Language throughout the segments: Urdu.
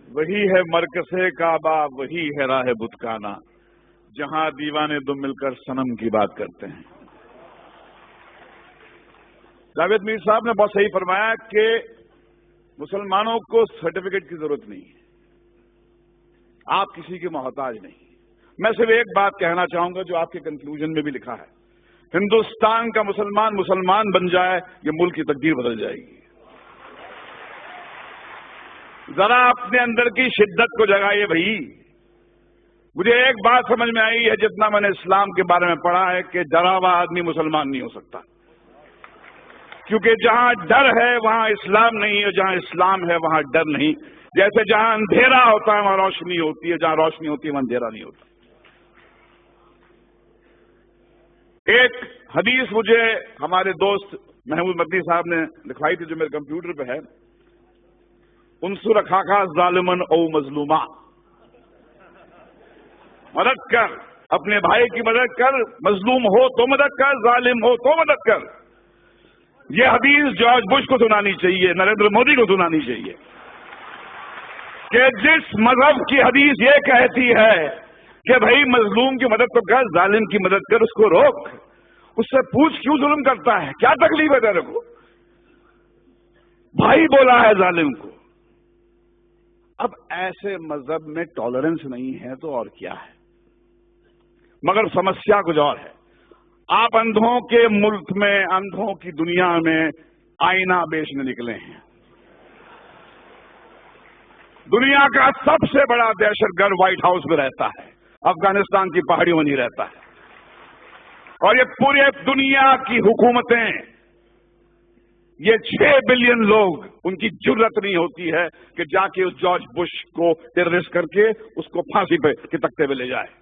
وہی ہے مرکز کعبہ، وہی ہے راہ بتکانہ، جہاں دیوانے دو مل کر صنم کی بات کرتے ہیں۔ جاوید میر صاحب نے بہت صحیح فرمایا کہ مسلمانوں کو سرٹیفکیٹ کی ضرورت نہیں ہے، آپ کسی کے محتاج نہیں۔ میں صرف ایک بات کہنا چاہوں گا جو آپ کے کنکلوژن میں بھی لکھا ہے، ہندوستان کا مسلمان بن جائے، یہ ملک کی تقدیر بدل جائے گی۔ ذرا اپنے اندر کی شدت کو جگائیے بھائی۔ مجھے ایک بات سمجھ میں آئی ہے جتنا میں نے اسلام کے بارے میں پڑھا ہے کہ ڈرا ہوا آدمی مسلمان نہیں ہو سکتا، کیونکہ جہاں ڈر ہے وہاں اسلام نہیں، اور جہاں اسلام ہے وہاں ڈر نہیں۔ جیسے جہاں اندھیرا ہوتا ہے وہاں روشنی ہوتی ہے، جہاں روشنی ہوتی ہے وہاں اندھیرا نہیں ہوتا۔ ایک حدیث مجھے ہمارے دوست محمود مدنی صاحب نے لکھوائی تھی جو میرے کمپیوٹر پہ ہے، انصر اخاک ظالمن او مظلوما، مدد کر، اپنے بھائی کی مدد کر، مظلوم ہو تو مدد کر، ظالم ہو تو مدد کر۔ یہ حدیث جارج بش کو سنانی چاہیے، نریندر مودی کو سنانی چاہیے کہ جس مذہب کی حدیث یہ کہتی ہے کہ بھائی مظلوم کی مدد تو کر، ظالم کی مدد کر، اس کو روک، اس سے پوچھ کیوں ظلم کرتا ہے، کیا تکلیف ہے تیرے کو؟ بھائی بولا ہے ظالم کو۔ اب ایسے مذہب میں ٹالرنس نہیں ہے تو اور کیا ہے؟ مگر سمسیا کچھ اور ہے۔ آپ اندھوں کے ملک میں، اندھوں کی دنیا میں آئینہ بیچنے نکلے ہیں۔ دنیا کا سب سے بڑا دہشت گرد وائٹ ہاؤس میں رہتا ہے، افغانستان کی پہاڑیوں میں نہیں رہتا ہے، اور یہ پورے دنیا کی حکومتیں، یہ 6 بلین لوگ، ان کی جرت نہیں ہوتی ہے کہ جا کے اس جارج بش کو ٹیررسٹ کر کے اس کو پھانسی پہ کے تختے پہ لے جائے۔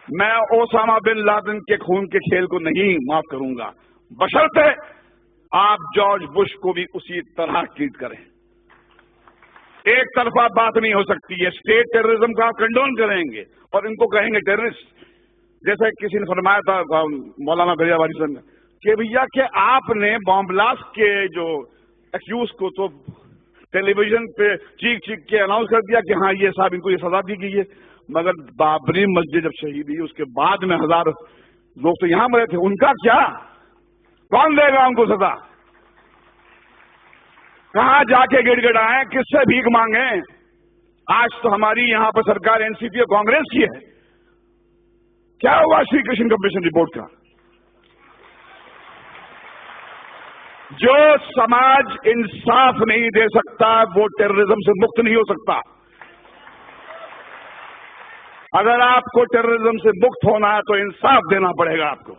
میں اوسامہ بن لادن کے خون کے کھیل کو نہیں معاف کروں گا، بشرطے آپ جارج بش کو بھی اسی طرح ٹریٹ کریں۔ ایک طرفہ بات نہیں ہو سکتی ہے۔ اسٹیٹ ٹیررزم کا آپ کنڈون کریں گے اور ان کو کہیں گے ٹیررسٹ، جیسے کسی نے فرمایا تھا مولانا بھیا والی صاحب نے کہ بھیا کہ آپ نے بام بلاسٹ کے جو ایکیوز کو تو ٹیلی ویژن پہ چیخ چیخ کے اناؤنس کر دیا کہ ہاں یہ صاحب ان کو یہ سزا دی گئی ہے، مگر بابری مسجد جب شہید ہوئی اس کے بعد میں 1000 لوگ تو یہاں مرے تھے، ان کا کیا؟ کون دے گا ان کو سزا؟ کہاں جا کے گڑ گڑائیں، کس سے بھیک مانگیں؟ آج تو ہماری یہاں پر سرکار این سی پی اور کانگریس کی ہے۔ کیا ہوا شری کرشن کمیشن رپورٹ کا؟ جو سماج انصاف نہیں دے سکتا وہ ٹیررزم سے مکت نہیں ہو سکتا۔ اگر آپ کو ٹیررزم سے مکت ہونا ہے تو انصاف دینا پڑے گا آپ کو،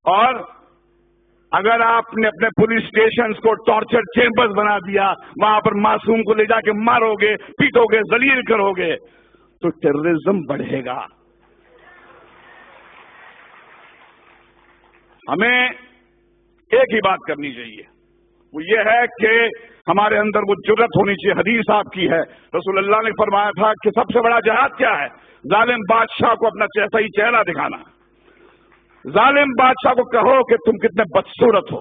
اور اگر آپ نے اپنے پولیس اسٹیشنز کو ٹارچر چیمبرز بنا دیا، وہاں پر معصوم کو لے جا کے مارو گے، پیٹو گے، ذلیل کرو گے، تو ٹیررزم بڑھے گا۔ ہمیں ایک ہی بات کرنی چاہیے، وہ یہ ہے کہ ہمارے اندر وہ جرت ہونی چاہیے۔ حدیث آپ کی ہے، رسول اللہ نے فرمایا تھا کہ سب سے بڑا جہاد کیا ہے؟ ظالم بادشاہ کو اپنا صحیح چہرہ دکھانا۔ ظالم بادشاہ کو کہو کہ تم کتنے بدصورت ہو،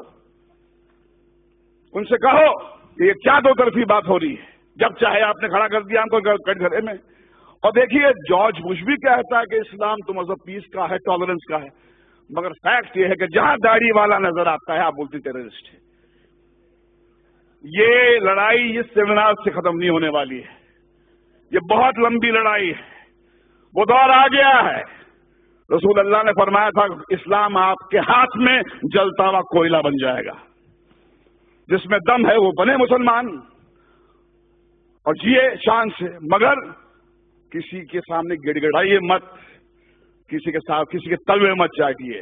ان سے کہو کہ یہ کیا دو طرفی بات ہو رہی ہے، جب چاہے آپ نے کھڑا کر دیا ہم کو کٹ گھرے میں۔ اور دیکھیے جارج بش بھی کہتا ہے کہ اسلام تو مذہب پیس کا ہے، ٹالرنس کا ہے، مگر فیکٹ یہ ہے کہ جہاں داڑھی والا نظر آتا ہے آپ بولتے ٹیررسٹ ہے۔ یہ لڑائی اس سیمینار سے ختم نہیں ہونے والی ہے، یہ بہت لمبی لڑائی ہے، وہ دور آ گیا ہے۔ رسول اللہ نے فرمایا تھا اسلام آپ کے ہاتھ میں جلتا ہوا کوئلہ بن جائے گا، جس میں دم ہے وہ بنے مسلمان اور جیے شان سے، مگر کسی کے سامنے گڑ گڑائیے مت، کسی کے ساتھ کسی کے تلوے مت چاٹیے،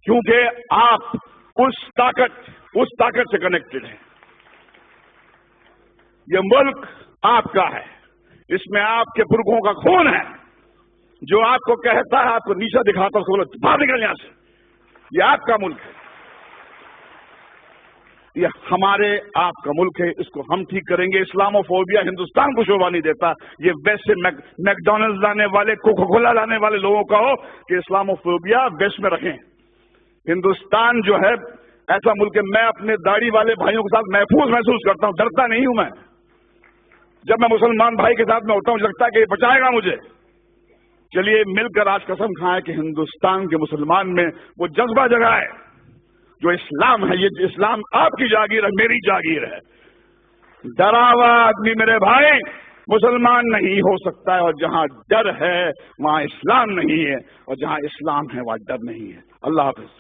کیونکہ آپ اس طاقت سے کنیکٹڈ ہیں۔ یہ ملک آپ کا ہے، اس میں آپ کے پرکھوں کا خون ہے، جو آپ کو کہتا ہے، آپ کو نیچا دکھاتا ہے، باہر نکل یہاں سے، یہ آپ کا ملک ہے، یہ ہمارے آپ کا ملک ہے، اس کو ہم ٹھیک کریں گے۔ اسلاموفوبیا ہندوستان کو شوبھا نہیں دیتا۔ یہ ویسٹ سے میکڈونلڈ لانے والے، کوکا کولا لانے والے لوگوں کا ہو کہ اسلاموفوبیا ویسٹ میں رکھیں۔ ہندوستان جو ہے ایسا ملک ہے میں اپنے داڑھی والے بھائیوں کے ساتھ محفوظ محسوس کرتا ہوں، ڈرتا نہیں ہوں میں. جب میں مسلمان بھائی کے ساتھ میں ہوتا ہوں مجھے لگتا ہے کہ یہ بچائے گا مجھے. چلیے مل کر آج قسم کھائیں کہ ہندوستان کے مسلمان میں وہ جذبہ جگہ ہے جو اسلام ہے. یہ اسلام آپ کی جاگیر ہے، میری جاگیر ہے. ڈرا ہوا آدمی میرے بھائی مسلمان نہیں ہو سکتا ہے، اور جہاں ڈر ہے وہاں اسلام نہیں ہے، اور جہاں اسلام ہے وہاں ڈر نہیں ہے. اللہ حافظ.